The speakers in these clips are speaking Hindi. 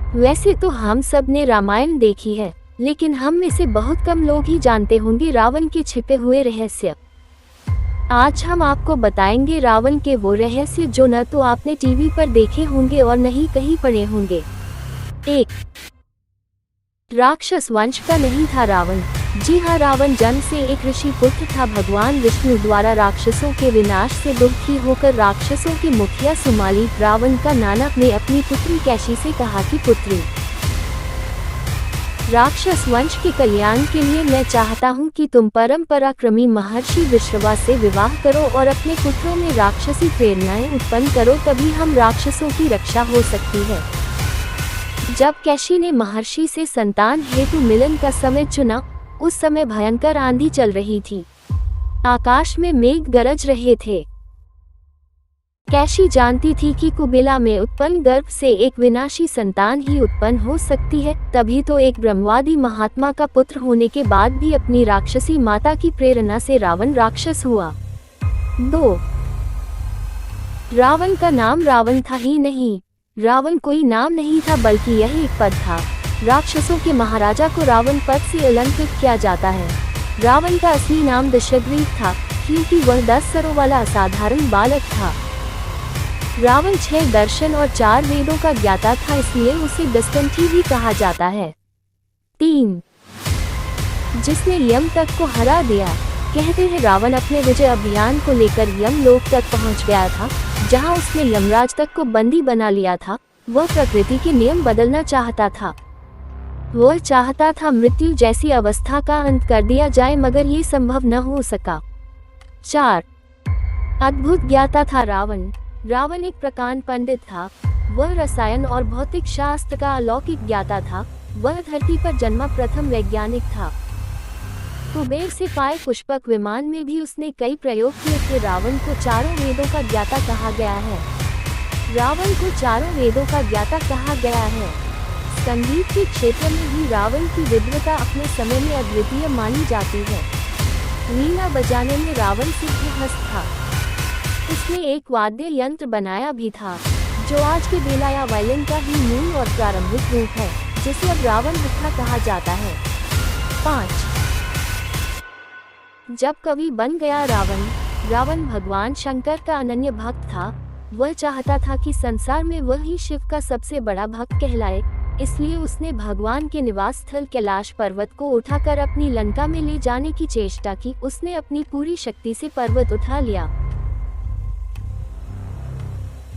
वैसे तो हम सब ने रामायण देखी है, लेकिन हम में से बहुत कम लोग ही जानते होंगे रावण के छिपे हुए रहस्य। आज हम आपको बताएंगे रावण के वो रहस्य जो न तो आपने टीवी पर देखे होंगे और न ही कहीं पढ़े होंगे। 1. राक्षस वंश का नहीं था रावण। जी हाँ, रावण जन्म से एक ऋषि पुत्र था। भगवान विष्णु द्वारा राक्षसों के विनाश से दुखी होकर राक्षसों के मुखिया सुमालीक रावण का नानक ने अपनी पुत्री कैशी से कहा कि पुत्री, राक्षस वंश के कल्याण के लिए मैं चाहता हूँ कि तुम परम पराक्रमी महर्षि विश्रवा से विवाह करो और अपने पुत्रों में राक्षसी प्रेरणाएं उत्पन्न करो, तभी हम राक्षसों की रक्षा हो सकती है। जब कैशी ने महर्षि से संतान हेतु मिलन का समय चुना, उस समय भयंकर आंधी चल रही थी। आकाश में मेघ गरज रहे थे। कैशी जानती थी कि कुबेला में उत्पन्न गर्भ से एक विनाशी संतान ही उत्पन्न हो सकती है, तभी तो एक ब्रह्मवादी महात्मा का पुत्र होने के बाद भी अपनी राक्षसी माता की प्रेरणा से रावण राक्षस हुआ। 2. रावण का नाम रावण था ही नहीं। रावण कोई नाम नहीं था, बल्कि यह एक पद था। राक्षसों के महाराजा को रावण पद से अलंकृत किया जाता है। रावण का असली नाम दशग्रीव था, क्योंकि वह 10 सरों वाला असाधारण बालक था। रावण 6 दर्शन और 4 वेदों का ज्ञाता था, इसलिए उसे दशकंठी भी कहा जाता है। 3. जिसने यम तक को हरा दिया। कहते हैं रावण अपने विजय अभियान को लेकर यमलोक तक पहुंच गया था, जहां उसने यमराज तक को बंदी बना लिया था। वह प्रकृति के नियम बदलना चाहता था। वह चाहता था मृत्यु जैसी अवस्था का अंत कर दिया जाए, मगर ये संभव न हो सका। 4. अद्भुत ज्ञाता था रावण। रावण एक प्रकांड पंडित था। वह रसायन और भौतिक शास्त्र का अलौकिक ज्ञाता था। वह धरती पर जन्मा प्रथम वैज्ञानिक था। कुबेर से पाए पुष्पक विमान में भी उसने कई प्रयोग किए थे। रावण को चारों वेदों का ज्ञाता कहा गया है। रावण को चारों वेदों का ज्ञाता कहा गया है। संगीत के क्षेत्र में भी रावण की विद्वता अपने समय में अद्वितीय मानी जाती है। वीणा बजाने में रावण सिद्धहस्त था। उसने एक वाद्य यंत्र बनाया भी था, जो आज के बेला या वायलिन का ही मूल और प्रारंभिक रूप है, जिसे अब रावण हत्था कहा जाता है। 5. जब कवि बन गया रावण। रावण भगवान शंकर का अनन्य भक्त था। वह चाहता था कि संसार में वह ही शिव का सबसे बड़ा भक्त कहलाए, इसलिए उसने भगवान के निवास स्थल कैलाश पर्वत को उठाकर अपनी लंका में ले जाने की चेष्टा की। उसने अपनी पूरी शक्ति से पर्वत उठा लिया,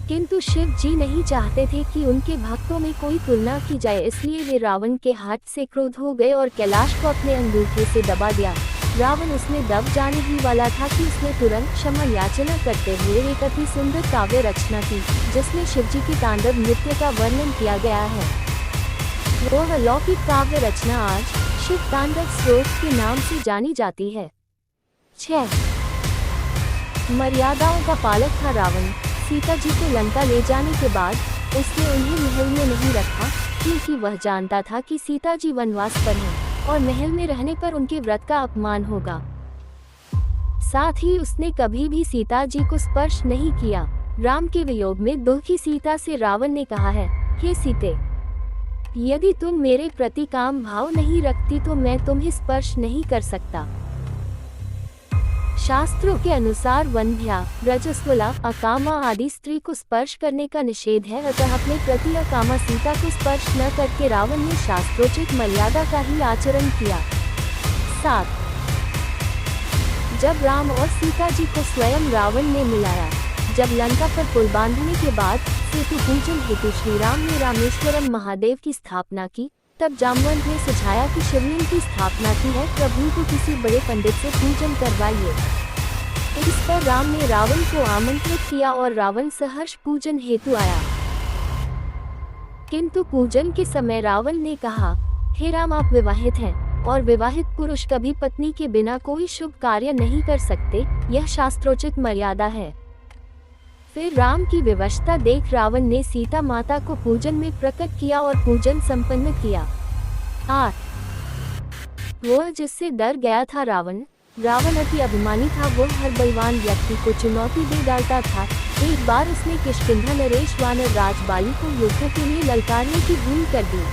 किंतु शिव जी नहीं चाहते थे कि उनके भक्तों में कोई तुलना की जाए, इसलिए वे रावण के हाथ से क्रोध हो गए और कैलाश को अपने अंगूठे से दबा दिया। रावण उसने दब जाने ही वाला था कि उसने तुरंत क्षमा याचना करते हुए एक अति सुंदर काव्य रचना की, जिसमें शिवजी की तांडव नृत्य का वर्णन किया गया है। वह अलौकिक काव्य रचना आज शिव तांडव स्तोत्र के नाम से जानी जाती है। 6. मर्यादाओं का पालक था रावण। सीता जी को लंका ले जाने के बाद उसने उन्हें महल में नहीं रखा, क्योंकि वह जानता था कि सीता जी वनवास पर हैं और महल में रहने पर उनके व्रत का अपमान होगा। साथ ही उसने कभी भी सीता जी को स्पर्श नहीं किया। राम के वियोग में दुखी सीता से रावण ने कहा है, हे सीते, यदि तुम मेरे प्रति काम भाव नहीं रखती तो मैं तुम्हें स्पर्श नहीं कर सकता। शास्त्रों के अनुसार वंध्या, रजस्वला, अकामा आदि स्त्री को स्पर्श करने का निषेध है, अतः अपने प्रति अकामा सीता को स्पर्श न करके रावण ने शास्त्रोचित मर्यादा का ही आचरण किया। 7. जब राम और सीता जी को स्वयं रावण ने मिलाया। जब लंका पर पुल बांधने के बाद सेतु पूजन हेतु श्री राम ने रामेश्वरम महादेव की स्थापना की, तब जामवंत ने सुझाया कि शिवलिंग की स्थापना की है, प्रभु को किसी बड़े पंडित से पूजन करवाइए। इस पर राम ने रावण को आमंत्रित किया और रावण सहर्ष पूजन हेतु आया। किंतु पूजन के समय रावण ने कहा, हे राम, आप विवाहित हैं और विवाहित पुरुष कभी पत्नी के बिना कोई शुभ कार्य नहीं कर सकते, यह शास्त्रोचित मर्यादा है। फिर राम की विवशता देख रावण ने सीता माता को पूजन में प्रकट किया और पूजन संपन्न किया। 8. वह जिससे डर गया था रावण। रावण अति अभिमानी था। वह हर बलवान व्यक्ति को चुनौती दे डालता था, एक बार उसने किष्किंधा नरेश वानर राज बाली को युद्ध के लिए ललकारने की भूल कर दी,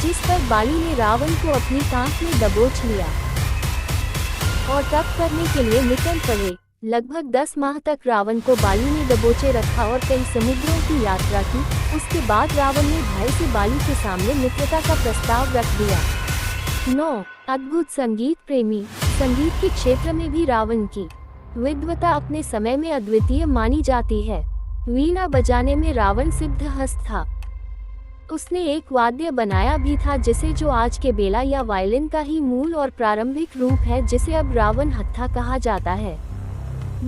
जिस पर बाली ने रावण को अपनी कांख में दबोच लिया और तप करने के लिए निकल पड़े। लगभग 10 माह तक रावण को बाली ने दबोचे रखा और कई समुद्रों की यात्रा की। उसके बाद रावण ने भय से बाली के सामने मित्रता का प्रस्ताव रख दिया। 9. अद्भुत संगीत प्रेमी। संगीत के क्षेत्र में भी रावण की विद्वता अपने समय में अद्वितीय मानी जाती है। वीणा बजाने में रावण सिद्धहस्त था। उसने एक वाद्य बनाया भी था जिसे जो आज के बेला या वायलिन का ही मूल और प्रारंभिक रूप है, जिसे अब रावण हत्था कहा जाता है।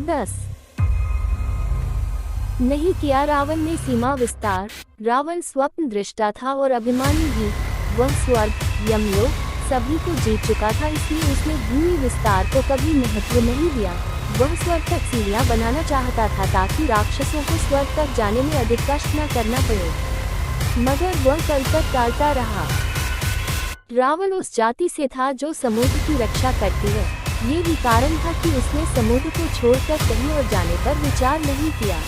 10. नहीं किया रावण ने सीमा विस्तार। रावण स्वप्न दृष्टा था और अभिमानी भी। वह स्वर्ग यमलोक सभी को जीत चुका था, इसलिए उसने भूमि विस्तार को कभी महत्व नहीं दिया। वह स्वर्ग तक सीढ़ियां बनाना चाहता था ताकि राक्षसों को स्वर्ग तक जाने में अधिक कष्ट न करना पड़े, मगर वह कल तक टालता रहा। रावण उस जाति से था जो समुद्र की रक्षा करती है। ये भी कारण था कि उसने समुद्र को छोड़कर कहीं और जाने पर विचार नहीं किया।